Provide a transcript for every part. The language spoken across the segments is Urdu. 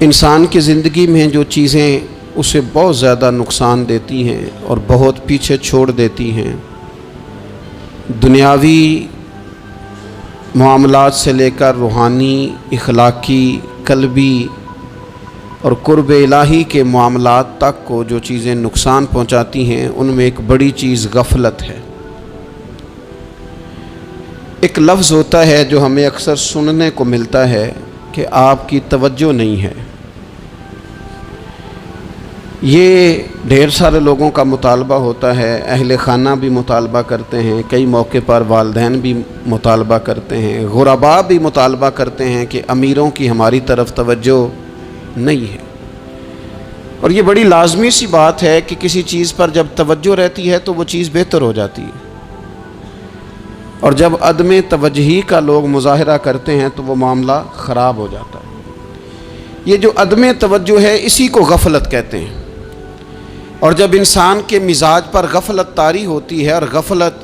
انسان کی زندگی میں جو چیزیں اسے بہت زیادہ نقصان دیتی ہیں اور بہت پیچھے چھوڑ دیتی ہیں، دنیاوی معاملات سے لے کر روحانی، اخلاقی، قلبی اور قرب الہی کے معاملات تک کو جو چیزیں نقصان پہنچاتی ہیں، ان میں ایک بڑی چیز غفلت ہے۔ ایک لفظ ہوتا ہے جو ہمیں اکثر سننے کو ملتا ہے کہ آپ کی توجہ نہیں ہے۔ یہ ڈھیر سارے لوگوں کا مطالبہ ہوتا ہے، اہل خانہ بھی مطالبہ کرتے ہیں، کئی موقع پر والدین بھی مطالبہ کرتے ہیں، غرباء بھی مطالبہ کرتے ہیں کہ امیروں کی ہماری طرف توجہ نہیں ہے۔ اور یہ بڑی لازمی سی بات ہے کہ کسی چیز پر جب توجہ رہتی ہے تو وہ چیز بہتر ہو جاتی ہے، اور جب عدم توجہی کا لوگ مظاہرہ کرتے ہیں تو وہ معاملہ خراب ہو جاتا ہے۔ یہ جو عدم توجہ ہے اسی کو غفلت کہتے ہیں، اور جب انسان کے مزاج پر غفلت طاری ہوتی ہے اور غفلت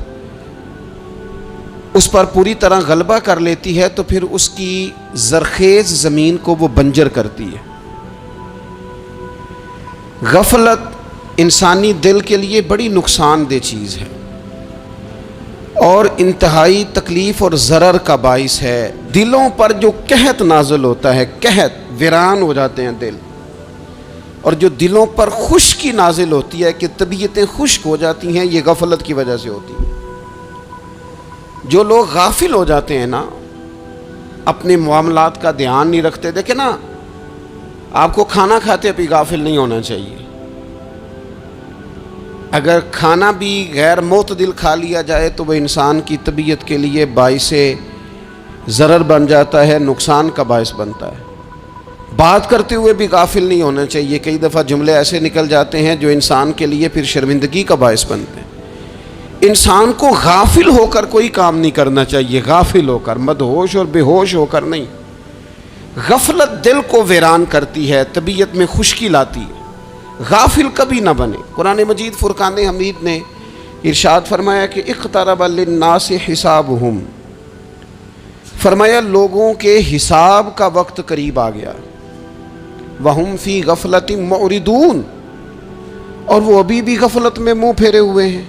اس پر پوری طرح غلبہ کر لیتی ہے تو پھر اس کی زرخیز زمین کو وہ بنجر کرتی ہے۔ غفلت انسانی دل کے لیے بڑی نقصان دہ چیز ہے اور انتہائی تکلیف اور ضرر کا باعث ہے۔ دلوں پر جو قحط نازل ہوتا ہے، قحط، ویران ہو جاتے ہیں دل، اور جو دلوں پر خشکی نازل ہوتی ہے کہ طبیعتیں خشک ہو جاتی ہیں، یہ غفلت کی وجہ سے ہوتی ہے۔ جو لوگ غافل ہو جاتے ہیں نا، اپنے معاملات کا دھیان نہیں رکھتے، دیکھیں نا، آپ کو کھانا کھاتے بھی غافل نہیں ہونا چاہیے۔ اگر کھانا بھی غیر معتدل کھا لیا جائے تو وہ انسان کی طبیعت کے لیے باعث ضرر بن جاتا ہے، نقصان کا باعث بنتا ہے۔ بات کرتے ہوئے بھی غافل نہیں ہونا چاہیے، کئی دفعہ جملے ایسے نکل جاتے ہیں جو انسان کے لیے پھر شرمندگی کا باعث بنتے ہیں۔ انسان کو غافل ہو کر کوئی کام نہیں کرنا چاہیے، غافل ہو کر، مدہوش اور بے ہوش ہو کر نہیں۔ غفلت دل کو ویران کرتی ہے، طبیعت میں خشکی لاتی ہے۔ غافل کبھی نہ بنے۔ قرآن مجید فرقان حمید نے ارشاد فرمایا کہ اقترب للناس حسابہم، فرمایا لوگوں کے حساب کا وقت قریب آ گیا، وہم فی غفلۃ معرضون، اور وہ ابھی بھی غفلت میں منہ پھیرے ہوئے ہیں۔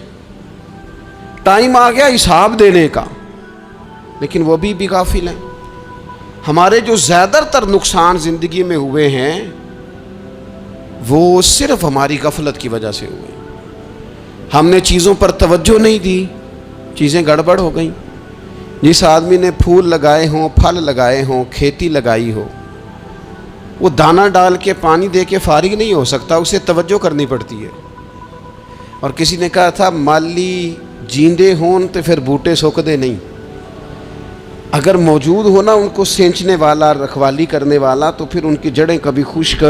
ٹائم آ گیا حساب دینے کا، لیکن وہ ابھی بھی غافل ہیں۔ ہمارے جو زیادہ تر نقصان زندگی میں ہوئے ہیں وہ صرف ہماری غفلت کی وجہ سے ہوئے۔ ہم نے چیزوں پر توجہ نہیں دی، چیزیں گڑبڑ ہو گئیں۔ جس آدمی نے پھول لگائے ہوں، پھل لگائے ہوں، کھیتی لگائی ہو، وہ دانہ ڈال کے پانی دے کے فارغ نہیں ہو سکتا، اسے توجہ کرنی پڑتی ہے۔ اور کسی نے کہا تھا مالی جیندے ہون تو پھر بوٹے سوکدے نہیں، اگر موجود ہونا ان کو سینچنے والا، رکھوالی کرنے والا، تو پھر ان کی جڑیں کبھی خشک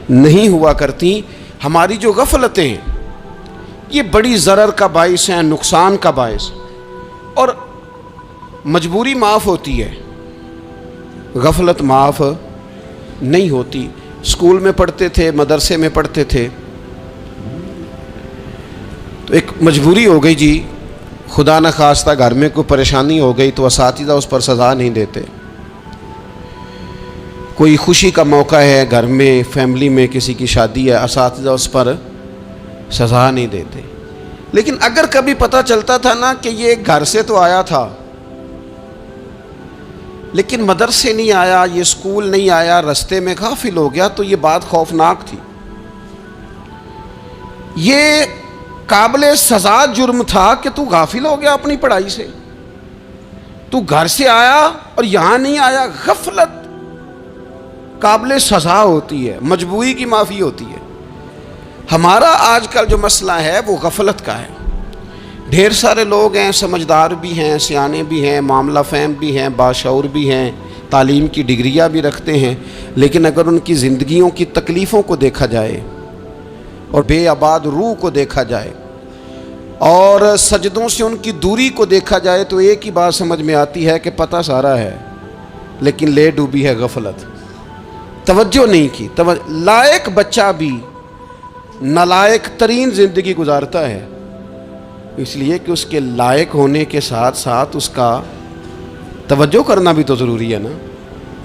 نہیں ہوا کرتی۔ ہماری جو غفلتیں ہیں یہ بڑی ضرر کا باعث ہیں، نقصان کا باعث، اور مجبوری معاف ہوتی ہے، غفلت معاف نہیں ہوتی۔ اسکول میں پڑھتے تھے، مدرسے میں پڑھتے تھے، تو ایک مجبوری ہو گئی جی، خدا نہ خواستہ گھر میں کوئی پریشانی ہو گئی تو اساتذہ اس پر سزا نہیں دیتے۔ کوئی خوشی کا موقع ہے گھر میں، فیملی میں کسی کی شادی ہے، اساتذہ اس پر سزا نہیں دیتے۔ لیکن اگر کبھی پتہ چلتا تھا نا کہ یہ گھر سے تو آیا تھا لیکن مدرسے نہیں آیا، یہ اسکول نہیں آیا، رستے میں غافل ہو گیا، تو یہ بات خوفناک تھی۔ یہ قابل سزا جرم تھا کہ تو غافل ہو گیا اپنی پڑھائی سے، تو گھر سے آیا اور یہاں نہیں آیا۔ غفلت قابل سزا ہوتی ہے، مجبوری کی معافی ہوتی ہے۔ ہمارا آج کل جو مسئلہ ہے وہ غفلت کا ہے۔ ڈھیر سارے لوگ ہیں، سمجھدار بھی ہیں، سیانے بھی ہیں، معاملہ فہم بھی ہیں، باشعور بھی ہیں، تعلیم کی ڈگریاں بھی رکھتے ہیں، لیکن اگر ان کی زندگیوں کی تکلیفوں کو دیکھا جائے اور بے آباد روح کو دیکھا جائے اور سجدوں سے ان کی دوری کو دیکھا جائے تو ایک ہی بات سمجھ میں آتی ہے کہ پتہ سارا ہے لیکن لے ڈوبی ہے غفلت، توجہ نہیں کی۔ لائق بچہ بھی نالائق ترین زندگی گزارتا ہے، اس لیے کہ اس کے لائق ہونے کے ساتھ ساتھ اس کا توجہ کرنا بھی تو ضروری ہے نا۔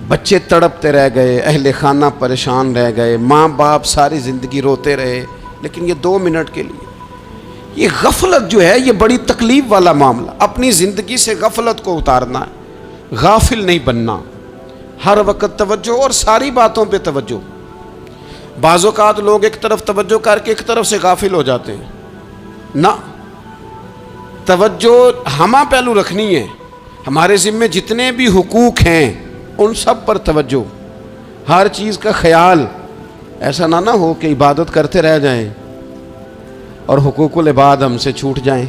بچے تڑپتے رہ گئے، اہل خانہ پریشان رہ گئے، ماں باپ ساری زندگی روتے رہے، لیکن یہ 2 منٹ کے لیے یہ غفلت جو ہے یہ بڑی تکلیف والا معاملہ. اپنی زندگی سے غفلت کو اتارنا ہے، غافل نہیں بننا، ہر وقت توجہ اور ساری باتوں پہ توجہ. بعض اوقات لوگ ایک طرف توجہ کر کے ایک طرف سے غافل ہو جاتے ہیں. نہ، توجہ ہمہ پہلو رکھنی ہے. ہمارے ذمے جتنے بھی حقوق ہیں ان سب پر توجہ، ہر چیز کا خیال. ایسا نہ ہو کہ عبادت کرتے رہ جائیں اور حقوق العباد ہم سے چھوٹ جائیں،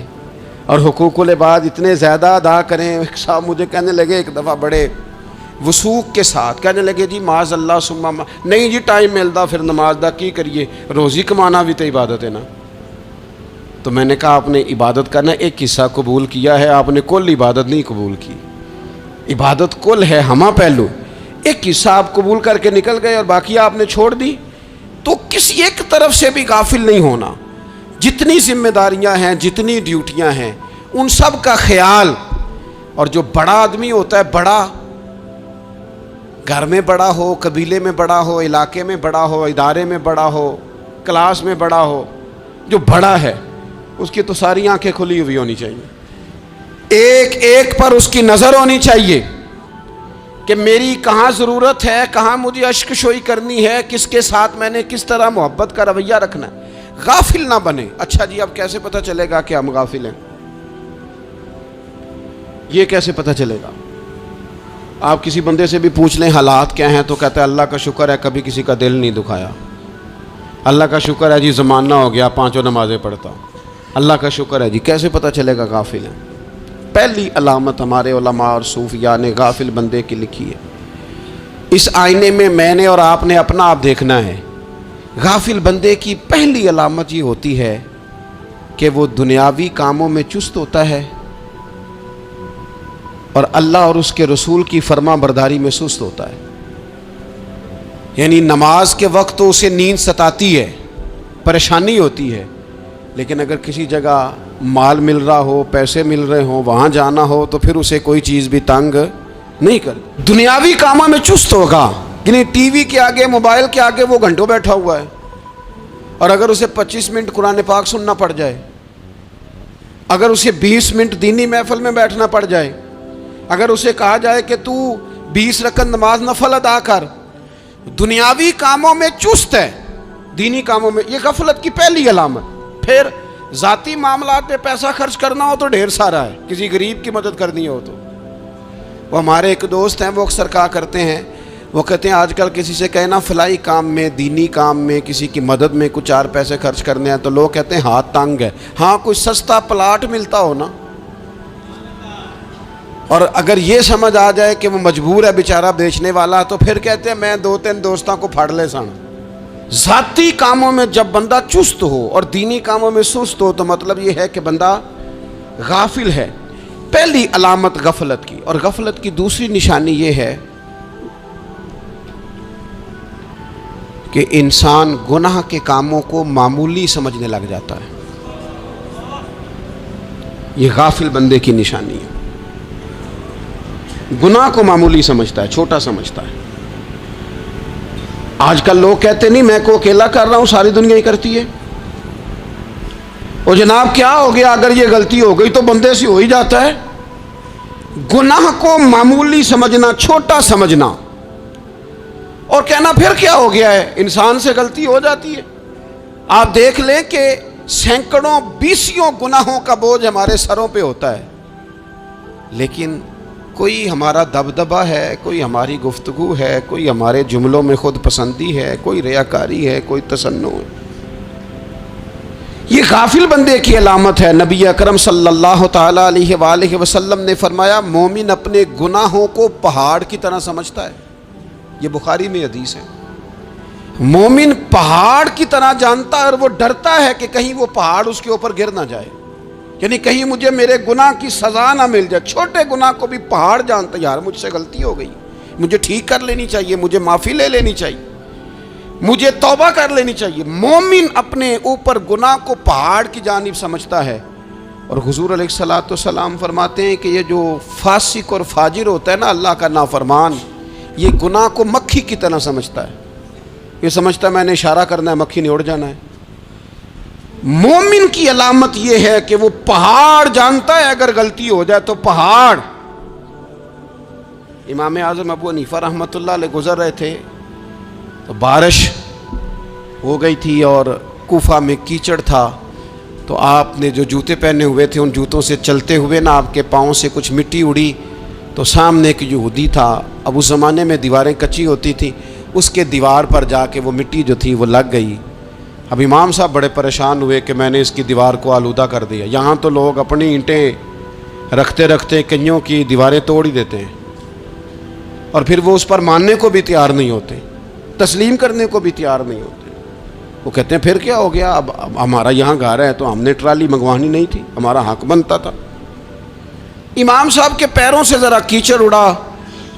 اور حقوق العباد اتنے زیادہ ادا کریں. صاحب مجھے کہنے لگے ایک دفعہ بڑے وثوق کے ساتھ، کہنے لگے جی معاذ اللہ ثم نہیں جی ٹائم ملتا پھر نماز دا کی کریے، روزی کمانا بھی تو عبادت ہے نا. تو میں نے کہا آپ نے عبادت کرنا ایک حصہ قبول کیا ہے، آپ نے کل عبادت نہیں قبول کی. عبادت کل ہے، ہمہ پہلو. ایک حصہ آپ قبول کر کے نکل گئے اور باقی آپ نے چھوڑ دی. تو کسی ایک طرف سے بھی غافل نہیں ہونا. جتنی ذمہ داریاں ہیں، جتنی ڈیوٹیاں ہیں، ان سب کا خیال. اور جو بڑا آدمی ہوتا ہے، بڑا گھر میں بڑا ہو، قبیلے میں بڑا ہو، علاقے میں بڑا ہو، ادارے میں بڑا ہو، کلاس میں بڑا ہو، جو بڑا ہے اس کی تو ساری آنکھیں کھلی ہوئی ہونی چاہیے. ایک ایک پر اس کی نظر ہونی چاہیے کہ میری کہاں ضرورت ہے، کہاں مجھے اشک شوئی کرنی ہے، کس کے ساتھ میں نے کس طرح محبت کا رویہ رکھنا ہے. غافل نہ بنے. اچھا جی اب کیسے پتہ چلے گا کہ ہم غافل ہیں؟ یہ کیسے پتہ چلے گا؟ آپ کسی بندے سے بھی پوچھ لیں حالات کیا ہیں تو کہتا ہے اللہ کا شکر ہے کبھی کسی کا دل نہیں دکھایا، اللہ کا شکر ہے جی زمانہ ہو گیا 5 نمازیں پڑھتا ہوں، اللہ کا شکر ہے جی. کیسے پتہ چلے گا غافل ہیں؟ پہلی علامت ہمارے علماء اور صوفیاء نے غافل بندے کی لکھی ہے. اس آئینے میں نے اور آپ نے اپنا آپ دیکھنا ہے. غافل بندے کی پہلی علامت یہ ہوتی ہے کہ وہ دنیاوی کاموں میں چست ہوتا ہے اور اللہ اور اس کے رسول کی فرما برداری میں سست ہوتا ہے. یعنی نماز کے وقت تو اسے نیند ستاتی ہے، پریشانی ہوتی ہے، لیکن اگر کسی جگہ مال مل رہا ہو، پیسے مل رہے ہوں، وہاں جانا ہو تو پھر اسے کوئی چیز بھی تنگ نہیں کر. دنیاوی کاموں میں چست ہوگا، یعنی ٹی وی کے آگے، موبائل کے آگے وہ گھنٹوں بیٹھا ہوا ہے. اور اگر اسے 25 منٹ قرآن پاک سننا پڑ جائے، اگر اسے 20 منٹ دینی محفل میں بیٹھنا پڑ جائے، اگر اسے کہا جائے کہ تو 20 رکعت نماز نفل ادا کر، دنیاوی کاموں میں چست ہے، دینی کاموں میں، یہ غفلت کی پہلی علامت. پھر ذاتی معاملات پہ پیسہ خرچ کرنا ہو تو ڈھیر سارا ہے، کسی غریب کی مدد کرنی ہو تو. وہ ہمارے ایک دوست ہیں، وہ اکثر کہا کرتے ہیں، وہ کہتے ہیں آج کل کسی سے کہنا فلائی کام میں، دینی کام میں، کسی کی مدد میں کچھ 4 پیسے خرچ کرنے ہیں تو لوگ کہتے ہیں ہاتھ تنگ ہے. ہاں کوئی سستا پلاٹ ملتا ہو نا، اور اگر یہ سمجھ آ جائے کہ وہ مجبور ہے بیچارہ بیچنے والا، تو پھر کہتے ہیں میں 2-3 دوستوں کو پھاڑ لے سن. ذاتی کاموں میں جب بندہ چست ہو اور دینی کاموں میں سست ہو تو مطلب یہ ہے کہ بندہ غافل ہے. پہلی علامت غفلت کی. اور غفلت کی دوسری نشانی یہ ہے کہ انسان گناہ کے کاموں کو معمولی سمجھنے لگ جاتا ہے. یہ غافل بندے کی نشانی ہے. گناہ کو معمولی سمجھتا ہے، چھوٹا سمجھتا ہے. آج کل لوگ کہتے نہیں میں کو اکیلا کر رہا ہوں، ساری دنیا ہی کرتی ہے. اور جناب کیا ہو گیا اگر یہ غلطی ہو گئی تو بندے سے ہو ہی جاتا ہے. گناہ کو معمولی سمجھنا، چھوٹا سمجھنا اور کہنا پھر کیا ہو گیا ہے، انسان سے غلطی ہو جاتی ہے. آپ دیکھ لیں کہ سینکڑوں بیسیوں گناہوں کا بوجھ ہمارے سروں پہ ہوتا ہے، لیکن کوئی ہمارا دبدبہ ہے، کوئی ہماری گفتگو ہے، کوئی ہمارے جملوں میں خود پسندی ہے، کوئی ریاکاری ہے، کوئی تصنع ہے. یہ غافل بندے کی علامت ہے. نبی اکرم صلی اللہ تعالی علیہ وآلہ وسلم نے فرمایا مومن اپنے گناہوں کو پہاڑ کی طرح سمجھتا ہے. یہ بخاری میں حدیث ہے. مومن پہاڑ کی طرح جانتا ہے اور وہ ڈرتا ہے کہ کہیں وہ پہاڑ اس کے اوپر گر نہ جائے، یعنی کہیں مجھے میرے گناہ کی سزا نہ مل جائے. چھوٹے گناہ کو بھی پہاڑ جانتا ہے، یار مجھ سے غلطی ہو گئی، مجھے ٹھیک کر لینی چاہیے، مجھے معافی لے لینی چاہیے، مجھے توبہ کر لینی چاہیے. مومن اپنے اوپر گناہ کو پہاڑ کی جانب سمجھتا ہے. اور حضور علیہ الصلوۃ والسلام فرماتے ہیں کہ یہ جو فاسق اور فاجر ہوتا ہے نا، اللہ کا نافرمان، یہ گناہ کو مکھی کی طرح سمجھتا ہے. یہ سمجھتا ہے میں نے اشارہ کرنا ہے مکھی نے اڑ جانا ہے. مومن کی علامت یہ ہے کہ وہ پہاڑ جانتا ہے اگر غلطی ہو جائے تو پہاڑ. امام اعظم ابو حنیفہ رحمۃ اللہ علیہ گزر رہے تھے تو بارش ہو گئی تھی اور کوفہ میں کیچڑ تھا, تو آپ نے جو جوتے پہنے ہوئے تھے ان جوتوں سے چلتے ہوئے نا آپ کے پاؤں سے کچھ مٹی اڑی, تو سامنے ایک یہودی تھا. اب اس زمانے میں دیواریں کچی ہوتی تھیں, اس کے دیوار پر جا کے وہ مٹی جو تھی وہ لگ گئی. اب امام صاحب بڑے پریشان ہوئے کہ میں نے اس کی دیوار کو آلودہ کر دیا. یہاں تو لوگ اپنی اینٹیں رکھتے رکھتے کئیوں کی دیواریں توڑ ہی دیتے ہیں, اور پھر وہ اس پر ماننے کو بھی تیار نہیں ہوتے, تسلیم کرنے کو بھی تیار نہیں ہوتے. وہ کہتے ہیں پھر کیا ہو گیا, اب ہمارا یہاں گھر ہے تو ہم نے ٹرالی منگوانی نہیں تھی, ہمارا حق بنتا تھا. امام صاحب کے پیروں سے ذرا کیچڑ اڑا,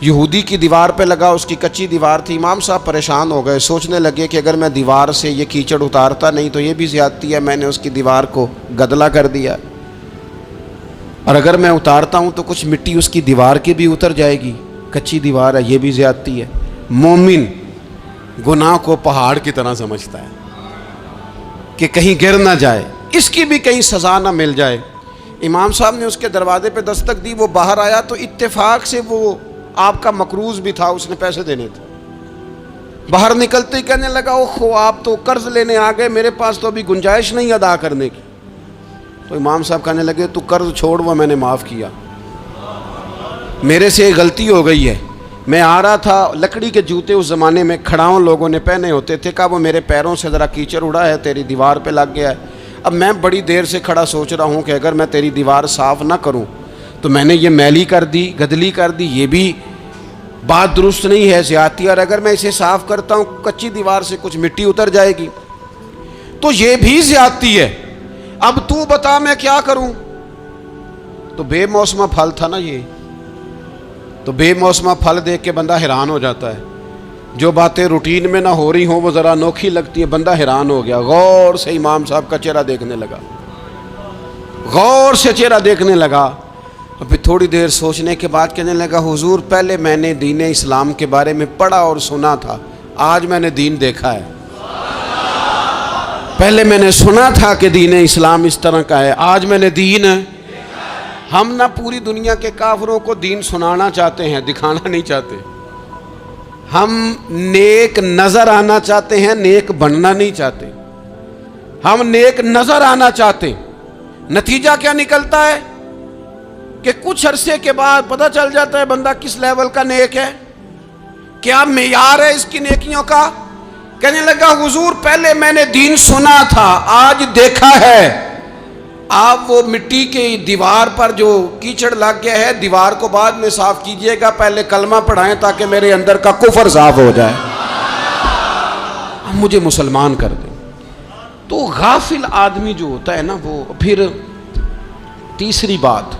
یہودی کی دیوار پہ لگا, اس کی کچی دیوار تھی. امام صاحب پریشان ہو گئے, سوچنے لگے کہ اگر میں دیوار سے یہ کیچڑ اتارتا نہیں تو یہ بھی زیادتی ہے, میں نے اس کی دیوار کو گدلا کر دیا, اور اگر میں اتارتا ہوں تو کچھ مٹی اس کی دیوار کی بھی اتر جائے گی, کچی دیوار ہے, یہ بھی زیادتی ہے. مومن گناہ کو پہاڑ کی طرح سمجھتا ہے کہ کہیں گر نہ جائے, اس کی بھی کہیں سزا نہ مل جائے. امام صاحب نے اس کے دروازے پہ دستک دی, وہ باہر آیا تو اتفاق سے وہ آپ کا مقروض بھی تھا, اس نے پیسے دینے تھے. باہر نکلتے ہی کہنے لگا اوہ آپ تو قرض لینے آ گئے, میرے پاس تو ابھی گنجائش نہیں ادا کرنے کی. تو امام صاحب کہنے لگے تو قرض چھوڑ, وہ میں نے معاف کیا, میرے سے غلطی ہو گئی ہے. میں آ رہا تھا, لکڑی کے جوتے اس زمانے میں کھڑاؤں لوگوں نے پہنے ہوتے تھے, کہا وہ میرے پیروں سے ذرا کیچڑ اڑا ہے, تیری دیوار پہ لگ گیا ہے. اب میں بڑی دیر سے کھڑا سوچ رہا ہوں کہ اگر میں تیری دیوار صاف نہ کروں تو میں نے یہ میلی کر دی, گدلی کر دی, یہ بھی بات درست نہیں ہے, زیادتی. اور اگر میں اسے صاف کرتا ہوں کچی دیوار سے کچھ مٹی اتر جائے گی تو یہ بھی زیادتی ہے. اب تو بتا میں کیا کروں. تو بے موسمہ پھل تھا نا یہ, تو بے موسمہ پھل دیکھ کے بندہ حیران ہو جاتا ہے. جو باتیں روٹین میں نہ ہو رہی ہوں وہ ذرا انوکھی لگتی ہے, بندہ حیران ہو گیا. غور سے امام صاحب کا چہرہ دیکھنے لگا, غور سے چہرہ دیکھنے لگا. اور پھر تھوڑی دیر سوچنے کے بعد کہنے لگا حضور پہلے میں نے دین اسلام کے بارے میں پڑھا اور سنا تھا, آج میں نے دین دیکھا ہے. پہلے میں نے سنا تھا کہ دین اسلام اس طرح کا ہے, آج میں نے دین. ہم نہ پوری دنیا کے کافروں کو دین سنانا چاہتے ہیں, دکھانا نہیں چاہتے. ہم نیک نظر آنا چاہتے ہیں, نیک بننا نہیں چاہتے. ہم نیک نظر آنا چاہتے ہیں. نتیجہ کیا نکلتا ہے کہ کچھ عرصے کے بعد پتہ چل جاتا ہے بندہ کس لیول کا نیک ہے, کیا معیار ہے اس کی نیکیوں کا. کہنے لگا حضور پہلے میں نے دین سنا تھا, آج دیکھا ہے. آپ وہ مٹی کی دیوار پر جو کیچڑ لگ گیا ہے, دیوار کو بعد میں صاف کیجئے گا, پہلے کلمہ پڑھائیں تاکہ میرے اندر کا کفر صاف ہو جائے, مجھے مسلمان کر دیں. تو غافل آدمی جو ہوتا ہے نا وہ پھر تیسری بات,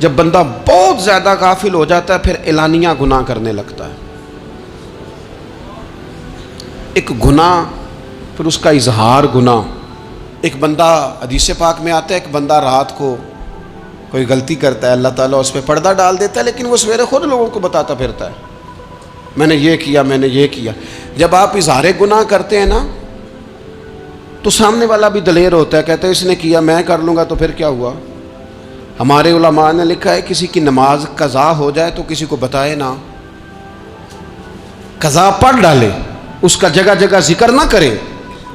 جب بندہ بہت زیادہ غافل ہو جاتا ہے پھر اعلانیہ گناہ کرنے لگتا ہے. ایک گناہ پھر اس کا اظہار گناہ. ایک بندہ حدیث پاک میں آتا ہے, ایک بندہ رات کو کوئی غلطی کرتا ہے, اللہ تعالیٰ اس پہ پردہ ڈال دیتا ہے, لیکن وہ سویرے خود لوگوں کو بتاتا پھرتا ہے میں نے یہ کیا, میں نے یہ کیا. جب آپ اظہار گناہ کرتے ہیں نا تو سامنے والا بھی دلیر ہوتا ہے, کہتا ہے اس نے کیا میں کر لوں گا تو پھر کیا ہوا. ہمارے علماء نے لکھا ہے کسی کی نماز قضا ہو جائے تو کسی کو بتائے نہ, قضا پڑھ ڈالے, اس کا جگہ جگہ ذکر نہ کرے.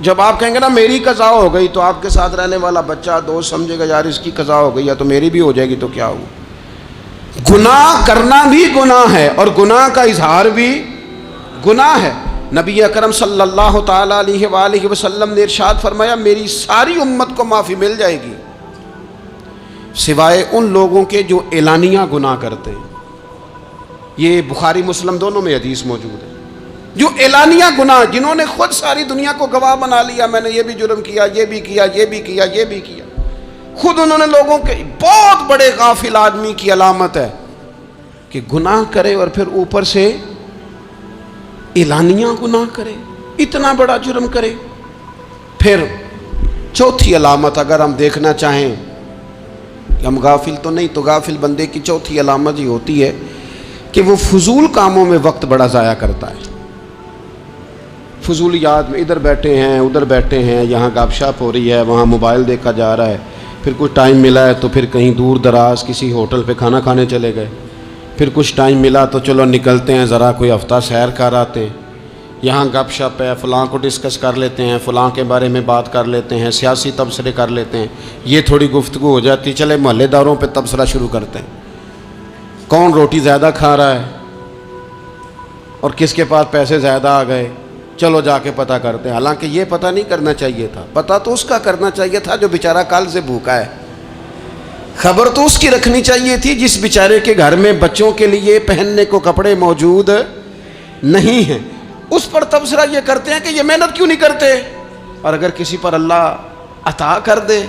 جب آپ کہیں گے نا میری قضا ہو گئی تو آپ کے ساتھ رہنے والا بچہ دوست سمجھے گا یار اس کی قضا ہو گئی یا تو میری بھی ہو جائے گی تو کیا ہوا. گناہ کرنا بھی گناہ ہے اور گناہ کا اظہار بھی گناہ ہے. نبی اکرم صلی اللہ تعالیٰ علیہ وآلہ وسلم نے ارشاد فرمایا میری ساری امت کو معافی مل جائے گی سوائے ان لوگوں کے جو اعلانیہ گناہ کرتے ہیں. یہ بخاری مسلم دونوں میں حدیث موجود ہے. جو اعلانیہ گناہ, جنہوں نے خود ساری دنیا کو گواہ بنا لیا, میں نے یہ بھی جرم کیا, یہ بھی کیا, یہ بھی کیا, یہ بھی کیا, خود انہوں نے لوگوں کے, بہت بڑے غافل آدمی کی علامت ہے کہ گناہ کرے اور پھر اوپر سے اعلانیہ گناہ کرے, اتنا بڑا جرم کرے. پھر چوتھی علامت اگر ہم دیکھنا چاہیں کہ ہم غافل تو نہیں. تو غافل بندے کی چوتھی علامت یہ ہوتی ہے کہ وہ فضول کاموں میں وقت بڑا ضائع کرتا ہے. فضولیات میں ادھر بیٹھے ہیں ادھر بیٹھے ہیں, یہاں گپ شپ ہو رہی ہے, وہاں موبائل دیکھا جا رہا ہے, پھر کچھ ٹائم ملا ہے تو پھر کہیں دور دراز کسی ہوٹل پہ کھانا کھانے چلے گئے, پھر کچھ ٹائم ملا تو چلو نکلتے ہیں ذرا کوئی ہفتہ سیر کر آتے ہیں, یہاں گپ شپ ہے, فلاں کو ڈسکس کر لیتے ہیں, فلاں کے بارے میں بات کر لیتے ہیں, سیاسی تبصرے کر لیتے ہیں, یہ تھوڑی گفتگو ہو جاتی, چلے محلے داروں پہ تبصرہ شروع کرتے ہیں, کون روٹی زیادہ کھا رہا ہے اور کس کے پاس پیسے زیادہ آ گئے, چلو جا کے پتہ کرتے ہیں. حالانکہ یہ پتہ نہیں کرنا چاہیے تھا, پتہ تو اس کا کرنا چاہیے تھا جو بیچارہ کل سے بھوکا ہے. خبر تو اس کی رکھنی چاہیے تھی جس بیچارے کے گھر میں بچوں کے لیے پہننے کو کپڑے موجود نہیں ہیں. اس پر تبصرہ یہ کرتے ہیں کہ یہ محنت کیوں نہیں کرتے, اور اگر کسی پر اللہ عطا کر دے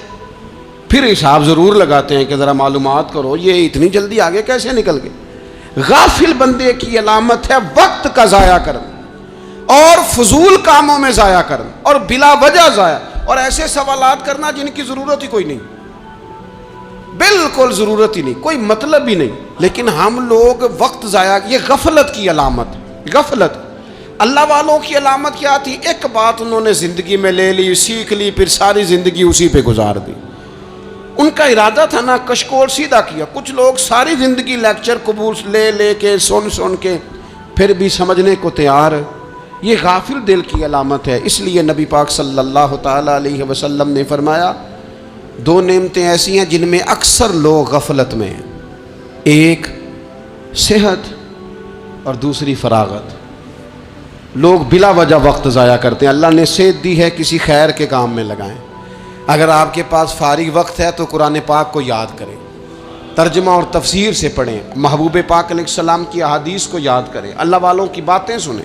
پھر حساب ضرور لگاتے ہیں کہ ذرا معلومات کرو یہ اتنی جلدی آگے کیسے نکل گئے. غافل بندے کی علامت ہے وقت کا ضائع کرنا اور فضول کاموں میں ضائع کرنا اور بلا وجہ ضائع, اور ایسے سوالات کرنا جن کی ضرورت ہی کوئی نہیں, بالکل ضرورت ہی نہیں, کوئی مطلب ہی نہیں. لیکن ہم لوگ وقت ضائع, یہ غفلت کی علامت. غفلت اللہ والوں کی علامت کیا تھی؟ ایک بات انہوں نے زندگی میں لے لی, سیکھ لی, پھر ساری زندگی اسی پہ گزار دی. ان کا ارادہ تھا نا کشکول سیدھا کیا. کچھ لوگ ساری زندگی لیکچر قبول لے کے سن کے پھر بھی سمجھنے کو تیار. یہ غافل دل کی علامت ہے. اس لیے نبی پاک صلی اللہ تعالی علیہ وسلم نے فرمایا دو نعمتیں ایسی ہیں جن میں اکثر لوگ غفلت میں ہیں, ایک صحت اور دوسری فراغت. لوگ بلا وجہ وقت ضائع کرتے ہیں. اللہ نے صحت دی ہے, کسی خیر کے کام میں لگائیں. اگر آپ کے پاس فارغ وقت ہے تو قرآن پاک کو یاد کریں, ترجمہ اور تفسیر سے پڑھیں, محبوب پاک علیہ السلام کی احادیث کو یاد کریں, اللہ والوں کی باتیں سنیں.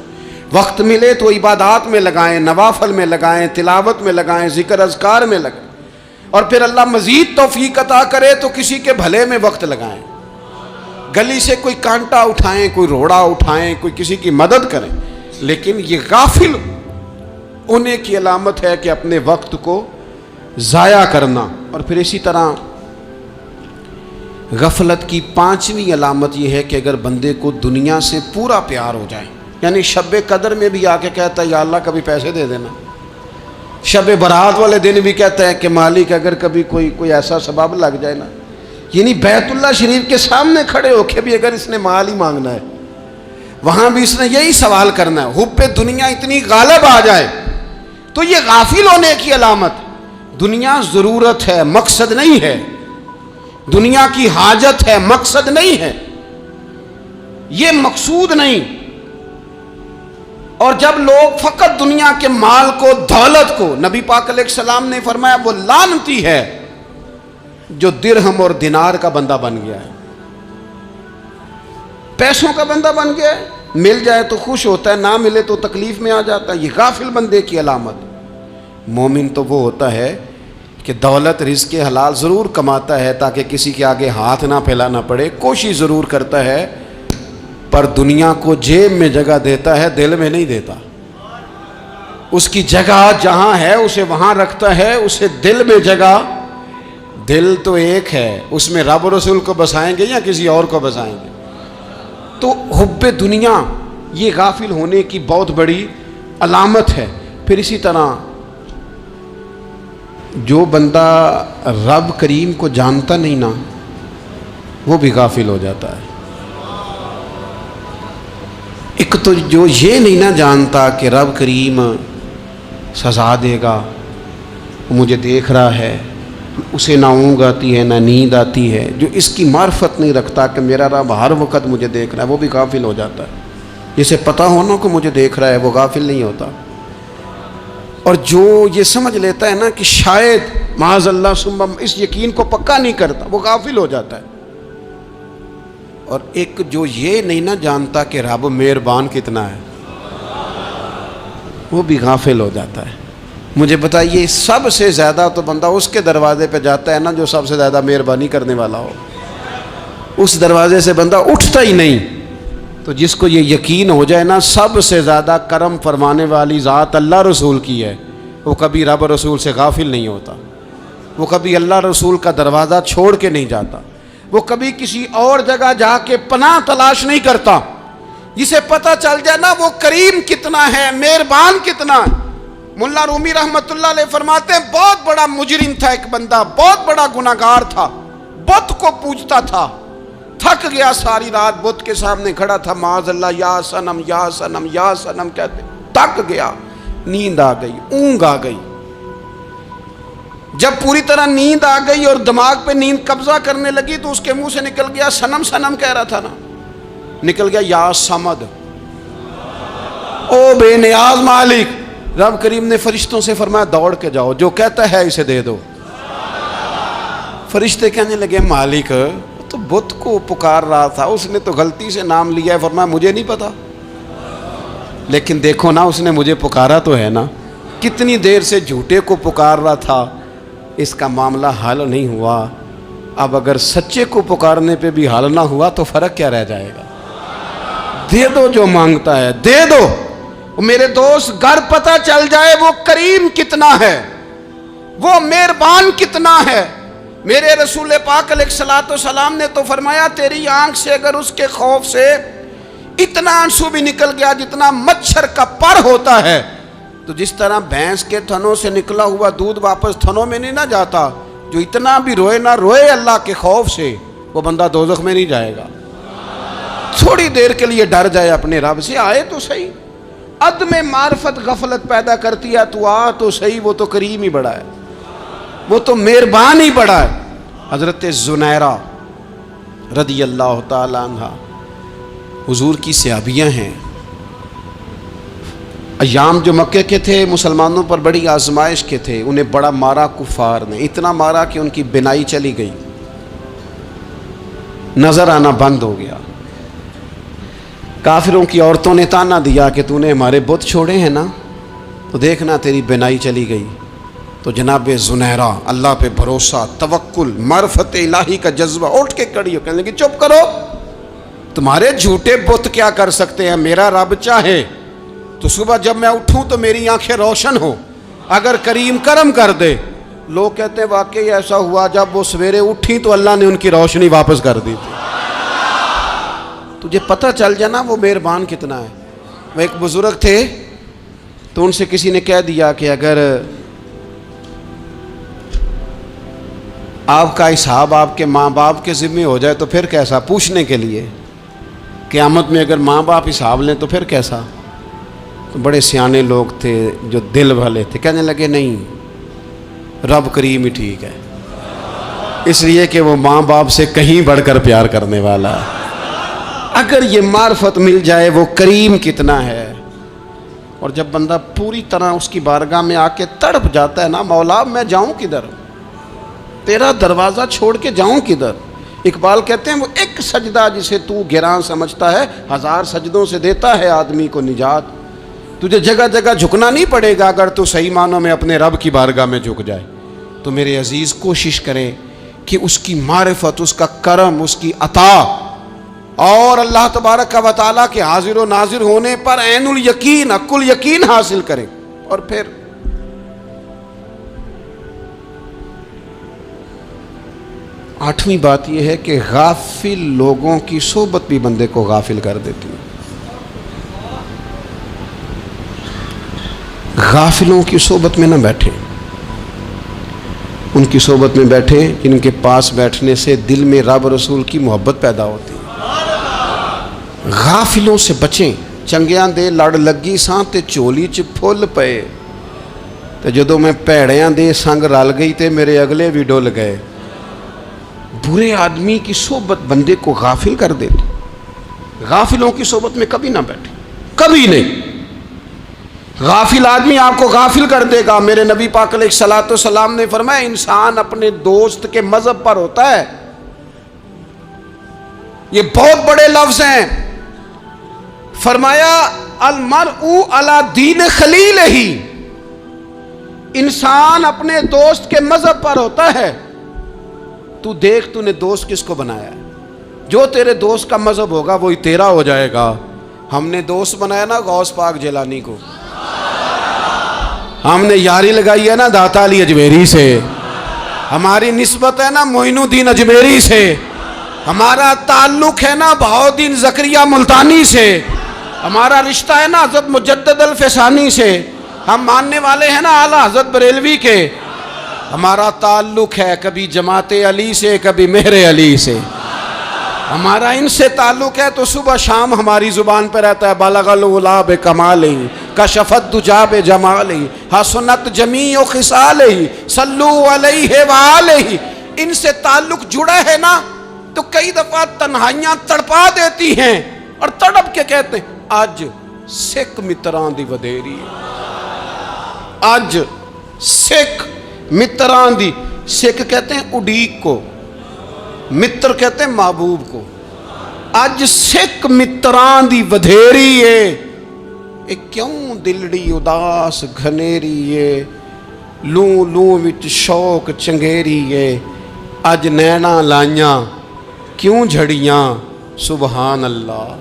وقت ملے تو عبادات میں لگائیں, نوافل میں لگائیں, تلاوت میں لگائیں, ذکر اذکار میں لگائیں, اور پھر اللہ مزید توفیق عطا کرے تو کسی کے بھلے میں وقت لگائیں. گلی سے کوئی کانٹا اٹھائیں, کوئی روڑا اٹھائیں, کوئی کسی کی مدد کریں. لیکن یہ غافل ہونے کی علامت ہے کہ اپنے وقت کو ضائع کرنا. اور پھر اسی طرح غفلت کی پانچویں علامت یہ ہے کہ اگر بندے کو دنیا سے پورا پیار ہو جائے, یعنی شب قدر میں بھی آ کے کہتا ہے یا اللہ کبھی پیسے دے دینا, شب برات والے دن بھی کہتا ہے کہ مالک اگر کبھی کوئی ایسا سبب لگ جائے نا, یعنی بیت اللہ شریف کے سامنے کھڑے ہو کے بھی اگر اس نے مال ہی مانگنا ہے وہاں بھی اس نے یہی سوال کرنا ہے, حب دنیا اتنی غالب آ جائے. تو یہ غافل ہونے کی علامت. دنیا ضرورت ہے, مقصد نہیں ہے. دنیا کی حاجت ہے, مقصد نہیں ہے. یہ مقصود نہیں. اور جب لوگ فقط دنیا کے مال کو, دولت کو, نبی پاک علیہ السلام نے فرمایا وہ لعنتی ہے جو درہم اور دینار کا بندہ بن گیا ہے, پیسوں کا بندہ بن گیا ہے. مل جائے تو خوش ہوتا ہے, نہ ملے تو تکلیف میں آ جاتا ہے. یہ غافل بندے کی علامت. مومن تو وہ ہوتا ہے کہ دولت رزق حلال ضرور کماتا ہے تاکہ کسی کے آگے ہاتھ نہ پھیلانا پڑے, کوشش ضرور کرتا ہے, پر دنیا کو جیب میں جگہ دیتا ہے, دل میں نہیں دیتا. اس کی جگہ جہاں ہے اسے وہاں رکھتا ہے, اسے دل میں جگہ. دل تو ایک ہے, اس میں رب و رسول کو بسائیں گے یا کسی اور کو بسائیں گے. تو حب دنیا یہ غافل ہونے کی بہت بڑی علامت ہے. پھر اسی طرح جو بندہ رب کریم کو جانتا نہیں نا وہ بھی غافل ہو جاتا ہے. ایک تو جو یہ نہیں نہ جانتا کہ رب کریم سزا دے گا, مجھے دیکھ رہا ہے, اسے نہ اونگ آتی ہے نہ نیند آتی ہے, جو اس کی معرفت نہیں رکھتا کہ میرا رب ہر وقت مجھے دیکھ رہا ہے, وہ بھی غافل ہو جاتا ہے. جسے پتہ ہونا کہ مجھے دیکھ رہا ہے وہ غافل نہیں ہوتا. اور جو یہ سمجھ لیتا ہے نا کہ شاید معاذ اللہ ثم اس یقین کو پکا نہیں کرتا, وہ غافل ہو جاتا ہے. اور ایک جو یہ نہیں نہ جانتا کہ رب مہربان کتنا ہے وہ بھی غافل ہو جاتا ہے. مجھے بتائیے سب سے زیادہ تو بندہ اس کے دروازے پہ جاتا ہے نا جو سب سے زیادہ مہربانی کرنے والا ہو, اس دروازے سے بندہ اٹھتا ہی نہیں. تو جس کو یہ یقین ہو جائے نا سب سے زیادہ کرم فرمانے والی ذات اللہ رسول کی ہے, وہ کبھی رب رسول سے غافل نہیں ہوتا. وہ کبھی اللہ رسول کا دروازہ چھوڑ کے نہیں جاتا، وہ کبھی کسی اور جگہ جا کے پناہ تلاش نہیں کرتا۔ جسے پتہ چل جائے نا وہ کریم کتنا ہے، مہربان کتنا ہے۔ ملا رومی رحمت اللہ علیہ فرماتے ہیں بہت بڑا مجرم تھا ایک بندہ، بہت بڑا گناہگار تھا، بت کو پوجتا تھا، تھک گیا ساری رات بت کے سامنے کھڑا تھا، معاذ اللہ یا صنم یا صنم یا صنم کہتے، تھک گیا، نیند آ گئی، اونگ آ گئی۔ جب پوری طرح نیند آ گئی اور دماغ پہ نیند قبضہ کرنے لگی تو اس کے منہ سے نکل گیا، صنم صنم کہہ رہا تھا نا، نکل گیا یا صمد، او بے نیاز مالک۔ رب کریم نے فرشتوں سے فرمایا دوڑ کے جاؤ، جو کہتا ہے اسے دے دو۔ فرشتے کہنے لگے مالک تو بت کو پکار رہا تھا، اس نے تو غلطی سے نام لیا ہے۔ فرمایا مجھے نہیں پتا، لیکن دیکھو نا اس نے مجھے پکارا تو ہے نا، کتنی دیر سے جھوٹے کو پکار رہا تھا، اس کا معاملہ حل نہیں ہوا، اب اگر سچے کو پکارنے پہ بھی حل نہ ہوا تو فرق کیا رہ جائے گا؟ دے دو جو مانگتا ہے، دے دو۔ میرے دوست گھر پتہ چل جائے وہ کریم کتنا ہے، وہ مہربان کتنا ہے۔ میرے رسول پاک علیہ الصلوۃ والسلام نے تو فرمایا تیری آنکھ سے اگر اس کے خوف سے اتنا آنسو بھی نکل گیا جتنا مچھر کا پر ہوتا ہے، تو جس طرح بھینس کے تھنوں سے نکلا ہوا دودھ واپس تھنوں میں نہیں نہ جاتا، جو اتنا بھی روئے نہ روئے اللہ کے خوف سے، وہ بندہ دوزخ میں نہیں جائے گا۔ تھوڑی دیر کے لیے ڈر جائے اپنے رب سے، آئے تو صحیح۔ عدم معرفت غفلت پیدا کرتی ہے، تو آ تو صحیح، وہ تو کریم ہی بڑا ہے، وہ تو مہربان ہی بڑا ہے۔ حضرت زنیرہ رضی اللہ تعالی عنہ حضور کی صحابیاں ہیں۔ ایام جو مکے کے تھے مسلمانوں پر بڑی آزمائش کے تھے، انہیں بڑا مارا کفار نے، اتنا مارا کہ ان کی بینائی چلی گئی، نظر آنا بند ہو گیا۔ کافروں کی عورتوں نے تانا دیا کہ تو نے ہمارے بت چھوڑے ہیں نا، تو دیکھنا تیری بینائی چلی گئی۔ تو جناب زنیرہ اللہ پہ بھروسہ، توکل، معرفت الہی کا جذبہ، اٹھ کے کھڑی ہو کہنے لگی چپ کرو، تمہارے جھوٹے بت کیا کر سکتے ہیں، میرا رب چاہے تو صبح جب میں اٹھوں تو میری آنکھیں روشن ہو، اگر کریم کرم کر دے۔ لوگ کہتے ہیں واقعی ایسا ہوا، جب وہ سویرے اٹھی تو اللہ نے ان کی روشنی واپس کر دی تھی۔ تجھے پتہ چل جانا وہ مہربان کتنا ہے۔ وہ ایک بزرگ تھے تو ان سے کسی نے کہہ دیا کہ اگر آپ کا حساب آپ کے ماں باپ کے ذمہ ہو جائے تو پھر کیسا، پوچھنے کے لیے قیامت میں اگر ماں باپ حساب لیں تو پھر کیسا۔ تو بڑے سیانے لوگ تھے جو دل والے تھے، کہنے لگے نہیں، رب کریم ہی ٹھیک ہے، اس لیے کہ وہ ماں باپ سے کہیں بڑھ کر پیار کرنے والا ہے۔ اگر یہ معرفت مل جائے وہ کریم کتنا ہے۔ اور جب بندہ پوری طرح اس کی بارگاہ میں آ کے تڑپ جاتا ہے نا، مولا میں جاؤں کدھر، تیرا دروازہ چھوڑ کے جاؤں کدھر۔ اقبال کہتے ہیں وہ ایک سجدہ جسے تو گراں سمجھتا ہے، 1000 سجدوں سے دیتا ہے آدمی کو نجات۔ تجھے جگہ جگہ جھکنا نہیں پڑے گا اگر تو صحیح معنوں میں اپنے رب کی بارگاہ میں جھک جائے۔ تو میرے عزیز کوشش کریں کہ اس کی معرفت، اس کا کرم، اس کی عطا اور اللہ تبارک و تعالیٰ کے حاضر و ناظر ہونے پر عین الیقین، حق الیقین حاصل کریں۔ اور پھر آٹھویں بات یہ ہے کہ غافل لوگوں کی صحبت بھی بندے کو غافل کر دیتی ہے۔ غافلوں کی صحبت میں نہ بیٹھیں، ان کی صحبت میں بیٹھیں جن کے پاس بیٹھنے سے دل میں رب رسول کی محبت پیدا ہوتی ہے۔ غافلوں سے بچیں۔ چنگیاں دے لڑ لگی ساں تے چولی چ پھل پئے، تے جدوں میں پیڑیاں دے سنگ رل گئی تے میرے اگلے بھی ڈول گئے۔ برے آدمی کی صحبت بندے کو غافل کر دیتی۔ غافلوں کی صحبت میں کبھی نہ بیٹھیں، کبھی نہیں۔ غافل آدمی آپ کو غافل کر دے گا۔ میرے نبی پاک علیہ الصلوۃ والسلام نے فرمایا انسان اپنے دوست کے مذہب پر ہوتا ہے۔ یہ بہت بڑے لفظ ہیں۔ فرمایا المرء علی دین خلیلہ، انسان اپنے دوست کے مذہب پر ہوتا ہے۔ تو دیکھ تو نے دوست کس کو بنایا ہے، جو تیرے دوست کا مذہب ہوگا وہی تیرا ہو جائے گا۔ ہم نے دوست بنایا نا غوث پاک جیلانی کو، ہم نے یاری لگائی ہے نا داتا علی اجمیری سے، ہماری نسبت ہے نا معین الدین اجمیری سے، ہمارا تعلق ہے نا بہاؤالدین زکریہ ملتانی سے، ہمارا رشتہ ہے نا حضرت مجدد الفسانی سے، ہم ماننے والے ہیں نا اعلیٰ حضرت بریلوی کے، ہمارا تعلق ہے کبھی جماعت علی سے کبھی مہر علی سے، ہمارا ان سے تعلق ہے تو صبح شام ہماری زبان پہ رہتا ہے بالغ العلا بکمالہ کشفت دجا بجمالہ حسنت جمیع خصالہ صلو علیہ وآلہ۔ ان سے تعلق جڑا ہے نا تو کئی دفعہ تنہائیاں تڑپا دیتی ہیں اور تڑپ کے کہتے ہیں آج سکھ متران دی ودیری، آج سکھ متران دی، سکھ کہتے ہیں اڈیق کو، متر کہتے ہیں محبوب کو، اج سکھ متران دی ودھیری ہے، اے کیوں دلڑی اداس گھنیری ہے، لوں لوں وچ شوق چنگیری ہے، اج نینا لائیاں کیوں جھڑیاں، سبحان اللہ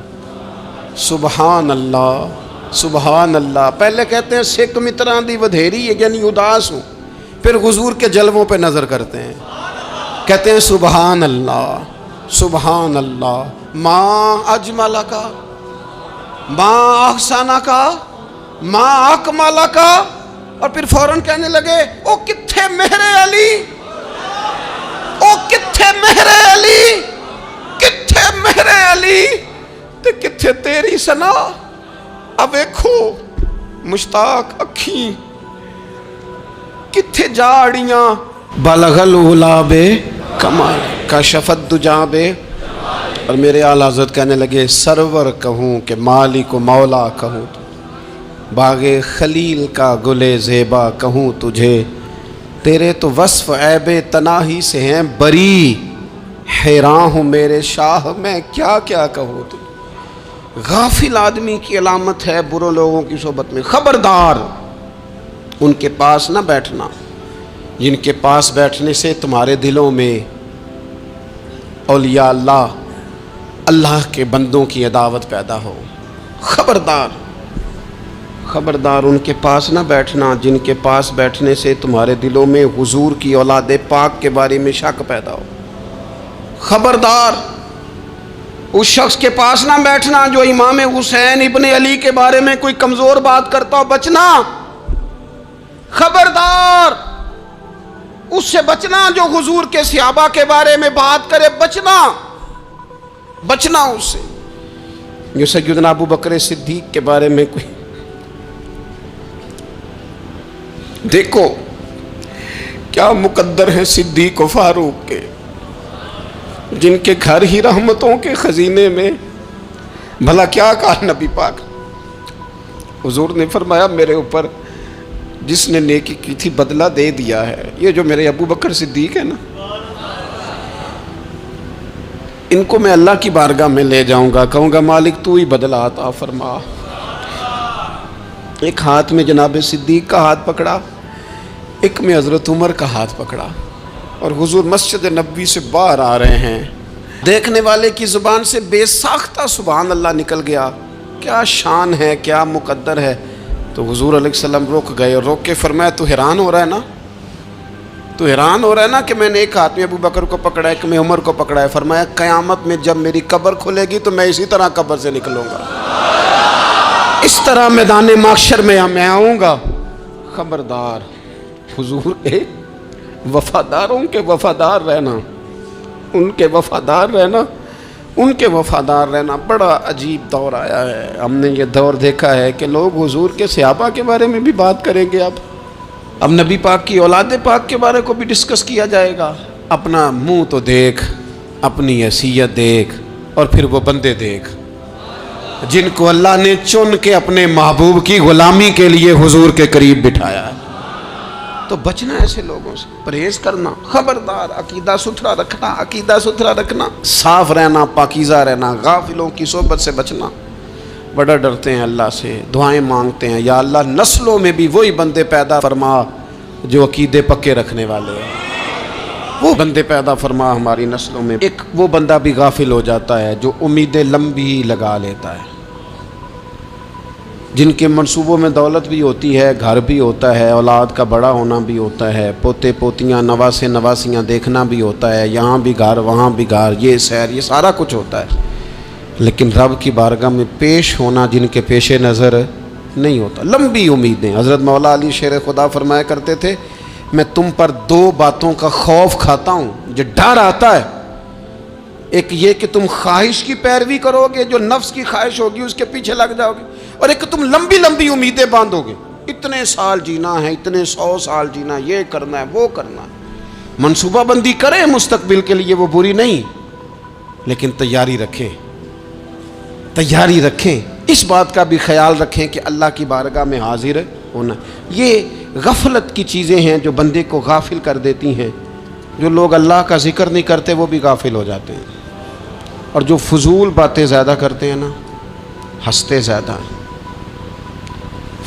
سبحان اللہ سبحان اللہ۔ پہلے کہتے ہیں سکھ متران دی ودھیری ہے یعنی اداس ہوں، پھر حضور کے جلووں پہ نظر کرتے ہیں، کہتے ہیں سبحان اللہ سبحان اللہ، ماں اجمل کا ماں احسن کا ماں اکمل کا، اور پھر فوراً کہنے لگے او کتھے مہر علی، او کتھے مہر علی، کتھے مہر علی تے کتھے تیری سنا، اب ویکھو مشتاق اکھیں کتھے جاڑیاں، بلغ العلا بے کمال کشفت دجا بے، اور میرے اعلیٰ حضرت کہنے لگے سرور کہوں کہ مالک و مولا کہوں، باغ خلیل کا گلے زیبا کہوں تجھے، تیرے تو وصف عیب تناہی سے ہیں بری، حیران ہوں میرے شاہ میں کیا کیا کہوں تجھے۔ غافل آدمی کی علامت ہے برے لوگوں کی صحبت میں، خبردار ان کے پاس نہ بیٹھنا جن کے پاس بیٹھنے سے تمہارے دلوں میں اولیاء اللہ اللہ کے بندوں کی عداوت پیدا ہو، خبردار خبردار ان کے پاس نہ بیٹھنا جن کے پاس بیٹھنے سے تمہارے دلوں میں حضور کی اولاد پاک کے بارے میں شک پیدا ہو، خبردار اس شخص کے پاس نہ بیٹھنا جو امام حسین ابن علی کے بارے میں کوئی کمزور بات کرتا ہو، بچنا، خبردار اس سے بچنا جو حضور کے صحابہ کے بارے میں بات کرے، بچنا بچنا اس سے، جو سیدنا ابو بکر صدیق کے بارے میں کوئی، دیکھو کیا مقدر ہیں صدیق و فاروق کے، جن کے گھر ہی رحمتوں کے خزینے میں، بھلا کیا کہا نبی پاک، حضور نے فرمایا میرے اوپر جس نے نیکی کی تھی بدلہ دے دیا ہے، یہ جو میرے ابو بکر صدیق ہے نا، ان کو میں اللہ کی بارگاہ میں لے جاؤں گا، کہوں گا مالک تو ہی بدلہ عطا فرما۔ ایک ہاتھ میں جناب صدیق کا ہاتھ پکڑا، ایک میں حضرت عمر کا ہاتھ پکڑا، اور حضور مسجد نبوی سے باہر آ رہے ہیں، دیکھنے والے کی زبان سے بے ساختہ سبحان اللہ نکل گیا، کیا شان ہے کیا مقدر ہے۔ تو حضور علیہ السلام رک گئے اور روک کے فرمایا تو حیران ہو رہا ہے نا، تو حیران ہو رہا ہے نا کہ میں نے ایک ہاتھ میں ابو بکر کو پکڑا ہے، ایک میں عمر کو پکڑا ہے، فرمایا قیامت میں جب میری قبر کھلے گی تو میں اسی طرح قبر سے نکلوں گا، اس طرح میدان محشر میں میں آؤں گا۔ خبردار حضور وفاداروں کے وفادار رہنا، ان کے وفادار رہنا، ان کے وفادار رہنا۔ بڑا عجیب دور آیا ہے، ہم نے یہ دور دیکھا ہے کہ لوگ حضور کے صحابہ کے بارے میں بھی بات کریں گے، اب نبی پاک کی اولاد پاک کے بارے کو بھی ڈسکس کیا جائے گا۔ اپنا منہ تو دیکھ، اپنی حیثیت دیکھ، اور پھر وہ بندے دیکھ جن کو اللہ نے چن کے اپنے محبوب کی غلامی کے لیے حضور کے قریب بٹھایا ہے۔ تو بچنا ایسے لوگوں سے، پرہیز کرنا، خبردار عقیدہ ستھرا رکھنا، عقیدہ ستھرا رکھنا، صاف رہنا، پاکیزہ رہنا، غافلوں کی صحبت سے بچنا۔ بڑا ڈرتے ہیں اللہ سے، دعائیں مانگتے ہیں یا اللہ نسلوں میں بھی وہی بندے پیدا فرما جو عقیدے پکے رکھنے والے ہیں، وہ بندے پیدا فرما ہماری نسلوں میں۔ ایک وہ بندہ بھی غافل ہو جاتا ہے جو امیدیں لمبی لگا لیتا ہے، جن کے منصوبوں میں دولت بھی ہوتی ہے، گھر بھی ہوتا ہے، اولاد کا بڑا ہونا بھی ہوتا ہے، پوتے پوتیاں نواسے نواسیاں دیکھنا بھی ہوتا ہے، یہاں بھی گھر وہاں بھی گھر، یہ سیر، یہ سارا کچھ ہوتا ہے، لیکن رب کی بارگاہ میں پیش ہونا جن کے پیش نظر نہیں ہوتا۔ لمبی امیدیں۔ حضرت مولا علی شیر خدا فرمایا کرتے تھے، میں تم پر دو باتوں کا خوف کھاتا ہوں، جو ڈر آتا ہے، ایک یہ کہ تم خواہش کی پیروی کرو گے، جو نفس کی خواہش ہوگی اس کے پیچھے لگ جاؤ گے، اور ایک تم لمبی لمبی امیدیں باندھو گے، اتنے سال جینا ہے، اتنے 100 سال جینا، یہ کرنا ہے وہ کرنا ہے۔ منصوبہ بندی کریں مستقبل کے لیے، وہ بری نہیں، لیکن تیاری رکھیں، تیاری رکھیں، اس بات کا بھی خیال رکھیں کہ اللہ کی بارگاہ میں حاضر ہونا۔ یہ غفلت کی چیزیں ہیں جو بندے کو غافل کر دیتی ہیں۔ جو لوگ اللہ کا ذکر نہیں کرتے وہ بھی غافل ہو جاتے ہیں، اور جو فضول باتیں زیادہ کرتے ہیں نا، ہنستے زیادہ ہیں۔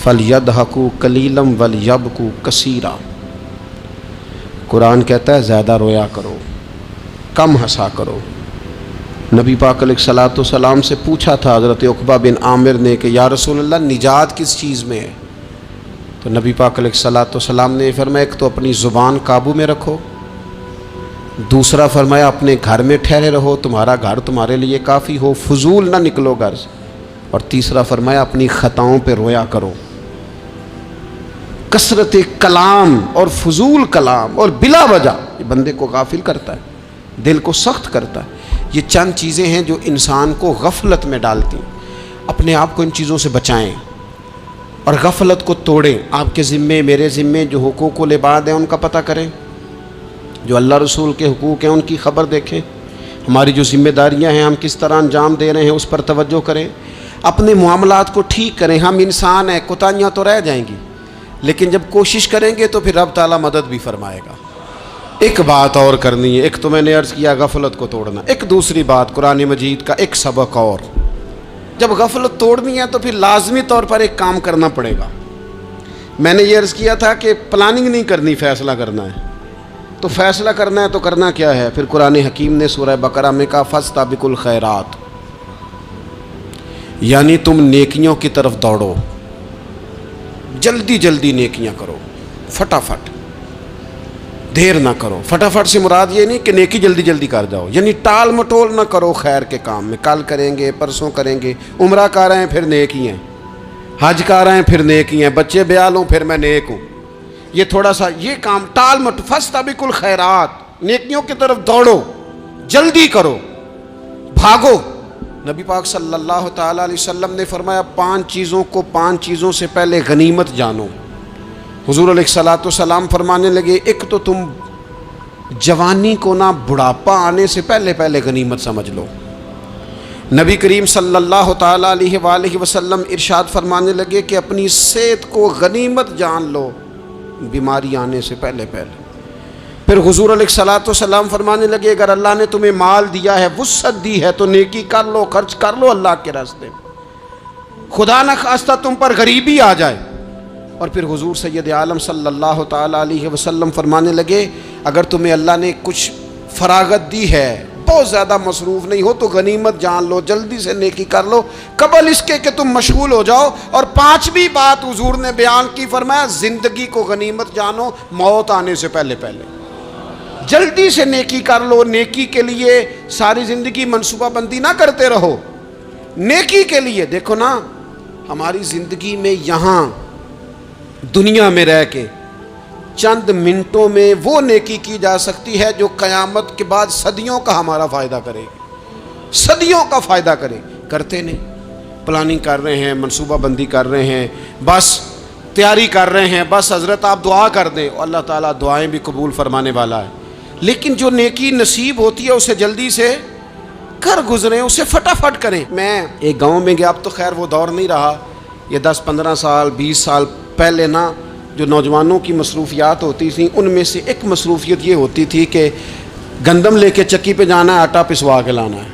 فَلْيَضْحَكُوا قَلِيلًا وَلْيَبْكُوا كَثِيرًا، قرآن کہتا ہے زیادہ رویا کرو، کم ہنسا کرو۔ نبی پاک علیہ الصلوۃ والسلام سے پوچھا تھا حضرت عقبہ بن عامر نے کہ یا رسول اللہ نجات کس چیز میں ہے؟ تو نبی پاک علیہ الصلوۃ والسلام نے فرمایا ایک تو اپنی زبان قابو میں رکھو، دوسرا فرمایا اپنے گھر میں ٹھہرے رہو، تمہارا گھر تمہارے لیے کافی ہو، فضول نہ نکلو گھر سے، اور تیسرا فرمایا اپنی خطاؤں پہ رویا کرو۔ کثرت کلام اور فضول کلام اور بلا وجہ یہ بندے کو غافل کرتا ہے، دل کو سخت کرتا ہے۔ یہ چند چیزیں ہیں جو انسان کو غفلت میں ڈالتی ہیں۔ اپنے آپ کو ان چیزوں سے بچائیں اور غفلت کو توڑیں۔ آپ کے ذمے، میرے ذمے جو حقوق العباد ہیں ان کا پتہ کریں، جو اللہ رسول کے حقوق ہیں ان کی خبر دیکھیں، ہماری جو ذمہ داریاں ہیں ہم کس طرح انجام دے رہے ہیں اس پر توجہ کریں، اپنے معاملات کو ٹھیک کریں۔ ہم انسان ہیں، کوتاہیاں تو رہ جائیں گی، لیکن جب کوشش کریں گے تو پھر رب تعالیٰ مدد بھی فرمائے گا۔ ایک بات اور کرنی ہے، ایک تو میں نے عرض کیا غفلت کو توڑنا، ایک دوسری بات قرآن مجید کا ایک سبق اور، جب غفلت توڑنی ہے تو پھر لازمی طور پر ایک کام کرنا پڑے گا۔ میں نے یہ عرض کیا تھا کہ پلاننگ نہیں کرنی، فیصلہ کرنا ہے۔ تو فیصلہ کرنا ہے تو کرنا کیا ہے؟ پھر قرآن حکیم نے سورہ بقرہ میں کہا فاستبقوا الخیرات، یعنی تم نیکیوں کی طرف دوڑو، جلدی جلدی نیکیاں کرو، فٹافٹ، دیر نہ کرو۔ فٹافٹ سے مراد یہ نہیں کہ نیکی جلدی جلدی کر جاؤ، یعنی ٹال مٹول نہ کرو خیر کے کام میں، کل کریں گے، پرسوں کریں گے، عمرہ کر رہے ہیں پھر نیکی ہیں، حج کر رہے ہیں پھر نیکی ہیں، بچے بیال ہوں پھر میں نیک ہوں، یہ تھوڑا سا یہ کام ٹال مٹ۔ فاستبقوا الخیرات، نیکیوں کی طرف دوڑو، جلدی کرو، بھاگو۔ نبی پاک صلی اللہ تعالیٰ علیہ وسلم نے فرمایا 5 چیزوں سے پہلے غنیمت جانو۔ حضور علیہ الصلوۃ والسلام فرمانے لگے ایک تو تم جوانی کو نہ بڑھاپا آنے سے پہلے پہلے غنیمت سمجھ لو۔ نبی کریم صلی اللہ تعالیٰ علیہ وآلہ وسلم ارشاد فرمانے لگے کہ اپنی صحت کو غنیمت جان لو، بیماری آنے سے پہلے پہلے۔ پھر حضور علیہ الصلوۃ والسلام فرمانے لگے اگر اللہ نے تمہیں مال دیا ہے، وسعت دی ہے، تو نیکی کر لو، خرچ کر لو اللہ کے راستے میں، خدا نہ خواستہ تم پر غریبی آ جائے۔ اور پھر حضور سید عالم صلی اللہ تعالیٰ علیہ وسلم فرمانے لگے اگر تمہیں اللہ نے کچھ فراغت دی ہے، بہت زیادہ مصروف نہیں ہو، تو غنیمت جان لو، جلدی سے نیکی کر لو قبل اس کے کہ تم مشغول ہو جاؤ۔ اور 5ویں بات حضور نے بیان کی، فرمایا زندگی کو غنیمت جانو، موت آنے سے پہلے پہلے جلدی سے نیکی کر لو۔ نیکی کے لیے ساری زندگی منصوبہ بندی نہ کرتے رہو، نیکی کے لیے دیکھو نا، ہماری زندگی میں یہاں دنیا میں رہ کے چند منٹوں میں وہ نیکی کی جا سکتی ہے جو قیامت کے بعد صدیوں کا ہمارا فائدہ کرے گی، صدیوں کا فائدہ کرتے نہیں۔ پلاننگ کر رہے ہیں، منصوبہ بندی کر رہے ہیں، بس تیاری کر رہے ہیں، بس حضرت آپ دعا کر دیں، اللہ تعالیٰ دعائیں بھی قبول فرمانے والا ہے، لیکن جو نیکی نصیب ہوتی ہے اسے جلدی سے کر گزریں، اسے فٹافٹ کریں۔ میں ایک گاؤں میں گیا، اب تو خیر وہ دور نہیں رہا، یہ 10-15 سال 20 سال پہلے نا جو نوجوانوں کی مصروفیات ہوتی تھیں ان میں سے ایک مصروفیت یہ ہوتی تھی کہ گندم لے کے چکی پہ جانا ہے، آٹا پسوا کے لانا ہے۔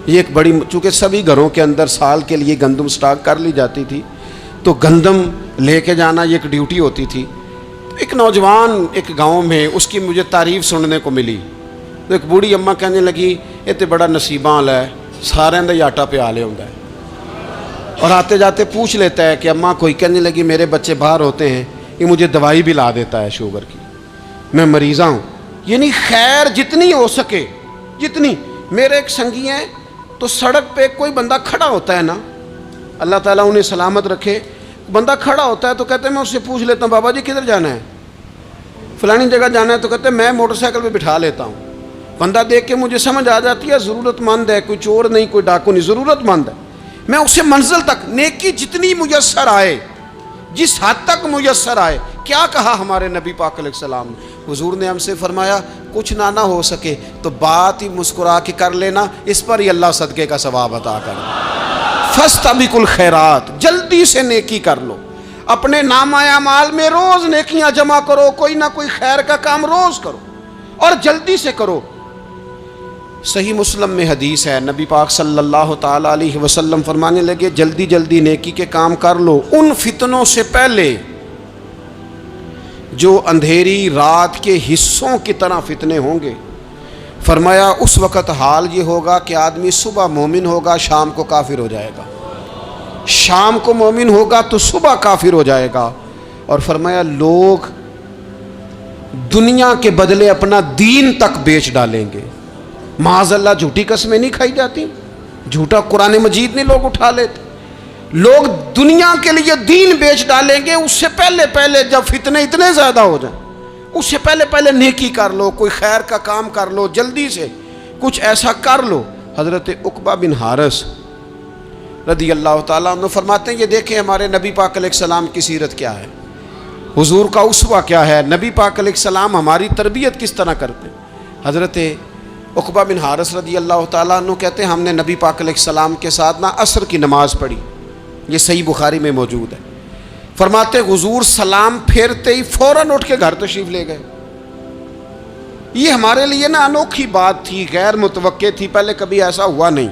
یہ ایک بڑی، چونکہ سبھی گھروں کے اندر سال کے لیے گندم سٹاک کر لی جاتی تھی، تو گندم لے کے جانا یہ ایک ڈیوٹی ہوتی تھی۔ ایک نوجوان ایک گاؤں میں، اس کی مجھے تعریف سننے کو ملی، تو ایک بوڑھی اماں کہنے لگی یہ تو بڑا نصیباں والا ہے، سارے دا آٹا پیا لے ہوندا ہے۔ اور آتے جاتے پوچھ لیتا ہے کہ اماں کوئی کہنے لگی میرے بچے باہر ہوتے ہیں، یہ مجھے دوائی بھی لا دیتا ہے شوگر کی، میں مریضہ ہوں. یعنی خیر جتنی ہو سکے جتنی. میرے ایک سنگی ہیں تو سڑک پہ کوئی بندہ کھڑا ہوتا ہے نا، اللہ تعالیٰ انہیں سلامت رکھے، بندہ کھڑا ہوتا ہے تو کہتے ہیں میں اس سے پوچھ لیتا ہوں بابا جی کدھر جانا ہے، فلانی جگہ جانا ہے، تو کہتے ہیں میں موٹر سائیکل پہ بٹھا لیتا ہوں. بندہ دیکھ کے مجھے سمجھ آ جاتی ہے ضرورت مند ہے، کوئی چور نہیں کوئی ڈاکو نہیں، ضرورت مند ہے. میں اسے منزل تک نیکی جتنی میسر آئے، جس حد تک میسر آئے. کیا کہا ہمارے نبی پاک علیہ السلام نے؟ حضور نے ہم سے فرمایا کچھ نہ ہو سکے تو بات ہی مسکرا کے کر لینا، اس پر ہی اللہ صدقے کا ثواب عطا کر. فاستبقوا الخیرات، جلدی سے نیکی کر لو. اپنے نامہ اعمال میں روز نیکیاں جمع کرو، کوئی نہ کوئی خیر کا کام روز کرو اور جلدی سے کرو. صحیح مسلم میں حدیث ہے، نبی پاک صلی اللہ تعالی علیہ وسلم فرمانے لگے جلدی جلدی نیکی کے کام کر لو ان فتنوں سے پہلے جو اندھیری رات کے حصوں کی طرح فتنے ہوں گے. فرمایا اس وقت حال یہ ہوگا کہ آدمی صبح مومن ہوگا شام کو کافر ہو جائے گا، شام کو مومن ہوگا تو صبح کافر ہو جائے گا. اور فرمایا لوگ دنیا کے بدلے اپنا دین تک بیچ ڈالیں گے. معاذ اللہ جھوٹی قسمیں نہیں کھائی جاتی، جھوٹا قرآن مجید نہیں لوگ اٹھا لیتے. لوگ دنیا کے لیے دین بیچ ڈالیں گے. اس سے پہلے جب فتنے اتنے زیادہ ہو جائیں اس سے پہلے نیکی کر لو، کوئی خیر کا کام کر لو، جلدی سے کچھ ایسا کر لو. حضرت عقبہ بن حارث رضی اللہ تعالیٰ عنہ فرماتے ہیں یہ دیکھیں ہمارے نبی پاک علیہ السلام کی سیرت کیا ہے، حضور کا اسوہ کیا ہے، نبی پاک علیہ السلام ہماری تربیت کس طرح کرتے. حضرت عقبہ بن حارث رضی اللہ تعالیٰ عنہ کہتے ہیں ہم نے نبی پاک علیہ السلام کے ساتھ عصر کی نماز پڑھی، یہ صحیح بخاری میں موجود ہے. فرماتے حضور سلام پھیرتے ہی فوراً اٹھ کے گھر تشریف لے گئے. یہ ہمارے لیے انوکھی بات تھی، غیر متوقع تھی، پہلے کبھی ایسا ہوا نہیں.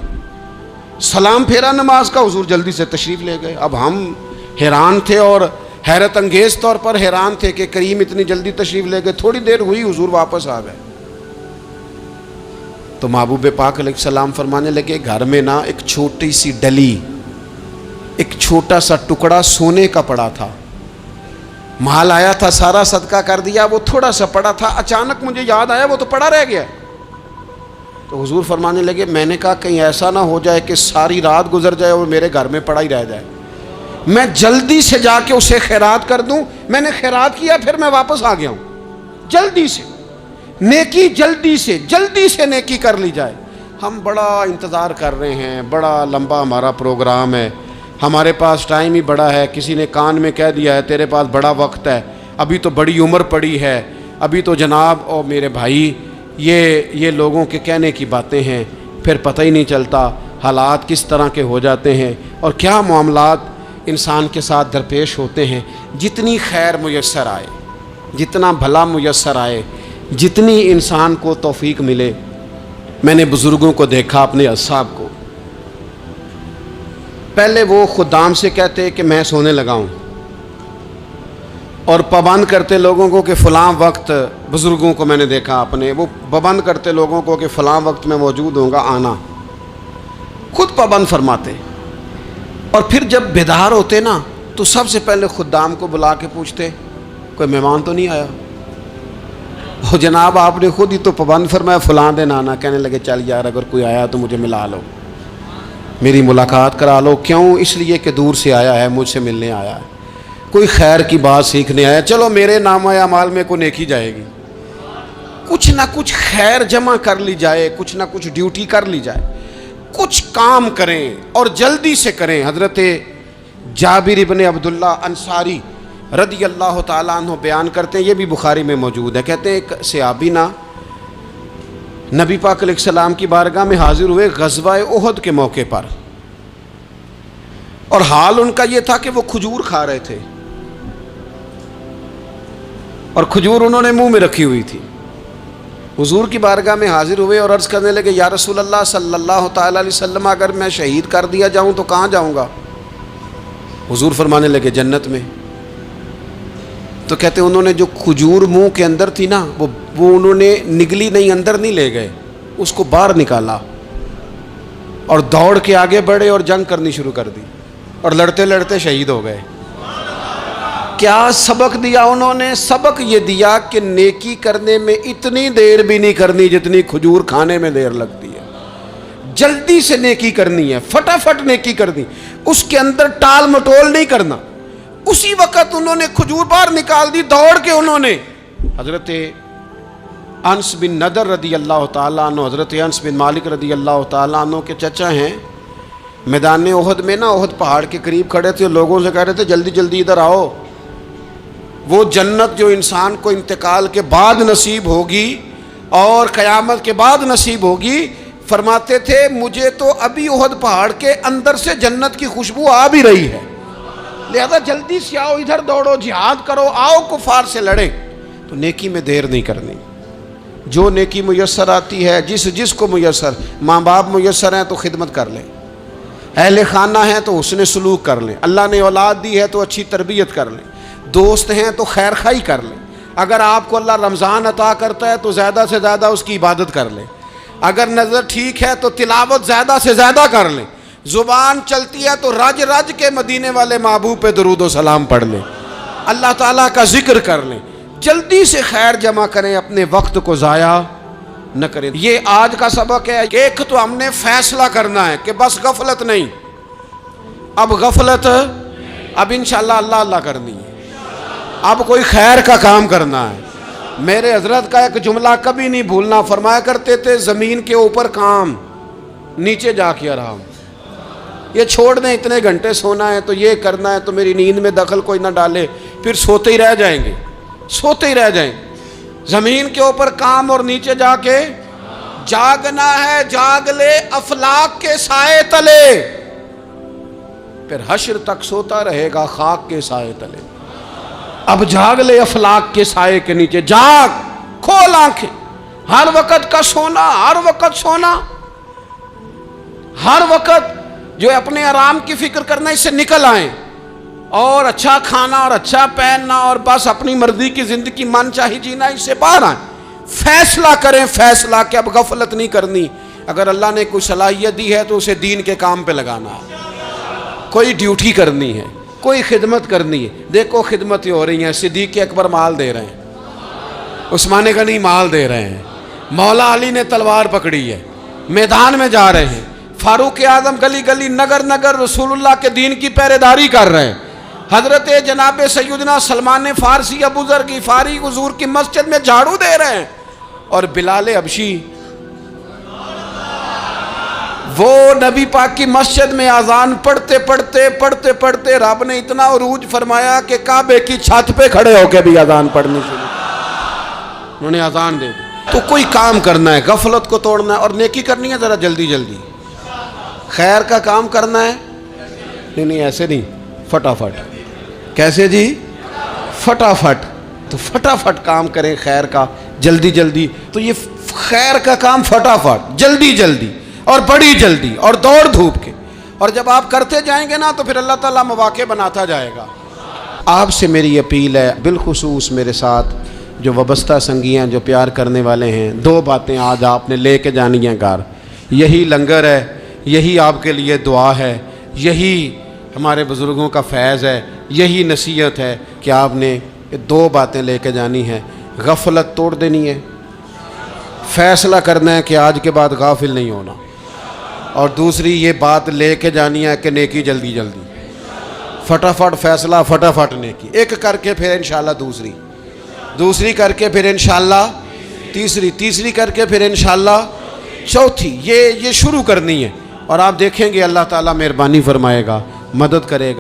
سلام پھیرا نماز کا، حضور جلدی سے تشریف لے گئے. اب ہم حیران تھے اور حیرت انگیز طور پر حیران تھے کہ کریم اتنی جلدی تشریف لے گئے. تھوڑی دیر ہوئی حضور واپس آ گئے تو محبوب پاک علیہ السلام فرمانے لگے گھر میں ایک چھوٹی سی ڈلی، ایک چھوٹا سا ٹکڑا سونے کا پڑا تھا، مال آیا تھا سارا صدقہ کر دیا، وہ تھوڑا سا پڑا تھا، اچانک مجھے یاد آیا وہ تو پڑا رہ گیا. تو حضور فرمانے لگے میں نے کہا کہیں ایسا نہ ہو جائے کہ ساری رات گزر جائے اور میرے گھر میں پڑا ہی رہ جائے، میں جلدی سے جا کے اسے خیرات کر دوں. میں نے خیرات کیا پھر میں واپس آ گیا ہوں. جلدی سے نیکی، جلدی سے نیکی کر لی جائے. ہم بڑا انتظار کر رہے ہیں، بڑا لمبا ہمارا پروگرام ہے، ہمارے پاس ٹائم ہی بڑا ہے. کسی نے کان میں کہہ دیا ہے تیرے پاس بڑا وقت ہے، ابھی تو بڑی عمر پڑی ہے، ابھی تو جناب اور میرے بھائی یہ لوگوں کے کہنے کی باتیں ہیں. پھر پتہ ہی نہیں چلتا حالات کس طرح کے ہو جاتے ہیں اور کیا معاملات انسان کے ساتھ درپیش ہوتے ہیں. جتنی خیر میسر آئے، جتنا بھلا میسر آئے، جتنی انسان کو توفیق ملے. میں نے بزرگوں کو دیکھا، اپنے اصحاب کو، پہلے وہ خدام سے کہتے کہ میں سونے لگا ہوں اور پابند کرتے لوگوں کو کہ فلاں وقت، بزرگوں کو میں نے دیکھا اپنے، وہ پابند کرتے لوگوں کو کہ فلاں وقت میں موجود ہوں گا آنا، خود پابند فرماتے. اور پھر جب بیدار ہوتے تو سب سے پہلے خدام کو بلا کے پوچھتے کوئی مہمان تو نہیں آیا. وہ جناب آپ نے خود ہی تو پابند فرمایا فلاں دن آنا. کہنے لگے چل یار اگر کوئی آیا تو مجھے ملا لو، میری ملاقات کرا لو. کیوں؟ اس لیے کہ دور سے آیا ہے، مجھ سے ملنے آیا ہے، کوئی خیر کی بات سیکھنے آیا. چلو میرے نامہ اعمال میں کو نیکی جائے گی. کچھ نہ کچھ خیر جمع کر لی جائے، کچھ نہ کچھ ڈیوٹی کر لی جائے، کچھ کام کریں اور جلدی سے کریں. حضرت جابر ابن عبداللہ انصاری رضی اللہ تعالیٰ عنہ بیان کرتے ہیں، یہ بھی بخاری میں موجود ہے. کہتے ہیں ایک صحابی نبی پاک علیہ السلام کی بارگاہ میں حاضر ہوئے غزوہ احد کے موقع پر، اور حال ان کا یہ تھا کہ وہ کھجور کھا رہے تھے اور کھجور انہوں نے منہ میں رکھی ہوئی تھی. حضور کی بارگاہ میں حاضر ہوئے اور عرض کرنے لگے یا رسول اللہ صلی اللہ تعالی علیہ وسلم اگر میں شہید کر دیا جاؤں تو کہاں جاؤں گا؟ حضور فرمانے لگے جنت میں. تو کہتے انہوں نے جو کھجور منہ کے اندر تھی وہ انہوں نے نگلی نہیں، اندر نہیں لے گئے، اس کو باہر نکالا اور دوڑ کے آگے بڑھے اور جنگ کرنی شروع کر دی. اور لڑتے لڑتے شہید ہو گئے۔ کیا سبق دیا انہوں نے؟ سبق یہ دیا کہ نیکی کرنے میں اتنی دیر بھی نہیں کرنی جتنی کھجور کھانے میں دیر لگتی ہے۔ جلدی سے نیکی کرنی ہے، فٹافٹ نیکی کرنی، اس کے اندر ٹال مٹول نہیں کرنا۔ اسی وقت انہوں نے کھجور باہر نکال دی، دوڑ کے انہوں نے حضرت انس بن نضر رضی اللہ تعالیٰ عنہ، حضرت انس بن مالک رضی اللہ تعالیٰ عنہ کے چچا ہیں، میدان احد میں نا، احد پہاڑ کے قریب کھڑے تھے، لوگوں سے کہہ رہے تھے جلدی جلدی ادھر آؤ، وہ جنت جو انسان کو انتقال کے بعد نصیب ہوگی اور قیامت کے بعد نصیب ہوگی، فرماتے تھے مجھے تو ابھی احد پہاڑ کے اندر سے جنت کی خوشبو آ بھی رہی ہے، لہذا جلدی سے آؤ، ادھر دوڑو، جہاد کرو، آؤ کفار سے لڑیں۔ تو نیکی میں دیر نہیں کرنی، جو نیکی میسر آتی ہے، جس کو میسر، ماں باپ میسر ہیں تو خدمت کر لیں، اہل خانہ ہیں تو حسن سلوک کر لیں، اللہ نے اولاد دی ہے تو اچھی تربیت کر لیں، دوست ہیں تو خیر خواہی کر لیں، اگر آپ کو اللہ رمضان عطا کرتا ہے تو زیادہ سے زیادہ اس کی عبادت کر لیں، اگر نظر ٹھیک ہے تو تلاوت زیادہ سے زیادہ کر لیں، زبان چلتی ہے تو رج رج کے مدینے والے محبوب پہ درود و سلام پڑھ لیں، اللہ تعالیٰ کا ذکر کر لیں، جلدی سے خیر جمع کریں، اپنے وقت کو ضائع نہ کریں۔ یہ آج کا سبق ہے کہ ایک تو ہم نے فیصلہ کرنا ہے کہ بس غفلت نہیں، اب غفلت، اب انشاءاللہ اللہ اللہ کرنی ہے، اب کوئی خیر کا کام کرنا ہے۔ میرے حضرت کا ایک جملہ کبھی نہیں بھولنا، فرمایا کرتے تھے زمین کے اوپر کام، نیچے جا کے آرام، یہ چھوڑ دیں اتنے گھنٹے سونا ہے تو یہ کرنا ہے تو میری نیند میں دخل کوئی نہ ڈالے، پھر سوتے ہی رہ جائیں گے، سوتے ہی رہ جائیں گے۔ زمین کے اوپر کام اور نیچے جا کے جاگنا ہے، جاگ لے افلاک کے سائے تلے، پھر حشر تک سوتا رہے گا خاک کے سائے تلے۔ اب جاگ لے افلاک کے سائے کے نیچے، جاگ، کھول آنکھیں، ہر وقت کا سونا، ہر وقت سونا، ہر وقت جو اپنے آرام کی فکر کرنا، اس سے نکل آئیں اور اچھا کھانا اور اچھا پہننا اور بس اپنی مرضی کی زندگی من چاہی جینا، اس سے باہر آئیں، فیصلہ کریں، فیصلہ کہ اب غفلت نہیں کرنی، اگر اللہ نے کوئی صلاحیت دی ہے تو اسے دین کے کام پہ لگانا ہے، کوئی ڈیوٹی کرنی ہے، کوئی خدمت کرنی ہے۔ دیکھو خدمتیں ہو رہی ہیں، صدیق اکبر مال دے رہے ہیں، عثمان غنی مال دے رہے ہیں، مولا علی نے تلوار پکڑی ہے، میدان میں جا رہے ہیں، فاروق اعظم گلی گلی نگر نگر رسول اللہ کے دین کی پہرے داری کر رہے ہیں، حضرت جناب سیدنا سلمان فارسی ابو ذر غفاری حضور کی مسجد میں جھاڑو دے رہے ہیں، اور بلال حبشی وہ نبی پاک کی مسجد میں اذان پڑھتے پڑھتے رب نے اتنا عروج فرمایا کہ کعبے کی چھت پہ کھڑے ہو کے بھی اذان پڑھنی شروع، انہوں نے اذان دے دی۔ تو کوئی کام کرنا ہے، غفلت کو توڑنا ہے اور نیکی کرنی ہے، ذرا جلدی جلدی خیر کا کام کرنا ہے، نہیں ایسے نہیں، فٹافٹ۔ کیسے جی؟ فٹافٹ، تو فٹافٹ کام کریں خیر کا، جلدی جلدی۔ تو یہ خیر کا کام فٹافٹ، جلدی جلدی اور بڑی جلدی اور دوڑ دھوپ کے، اور جب آپ کرتے جائیں گے نا تو پھر اللہ تعالیٰ مواقع بناتا جائے گا۔ آپ سے میری اپیل ہے، بالخصوص میرے ساتھ جو وابستہ سنگیاں، جو پیار کرنے والے ہیں، دو باتیں آج آپ نے لے کے جانی ہیں گھر، یہی لنگر ہے، یہی آپ کے لیے دعا ہے، یہی ہمارے بزرگوں کا فیض ہے، یہی نصیحت ہے کہ آپ نے دو باتیں لے کے جانی ہیں، غفلت توڑ دینی ہے، فیصلہ کرنا ہے کہ آج کے بعد غافل نہیں ہونا، اور دوسری یہ بات لے کے جانی ہے کہ نیکی جلدی جلدی، فٹافٹ فیصلہ، فٹافٹ نیکی، ایک کر کے پھر انشاءاللہ دوسری کر کے پھر انشاءاللہ تیسری کر کے پھر انشاءاللہ چوتھی، یہ شروع کرنی ہے، اور آپ دیکھیں گے اللہ تعالیٰ مہربانی فرمائے گا، مدد کرے گا۔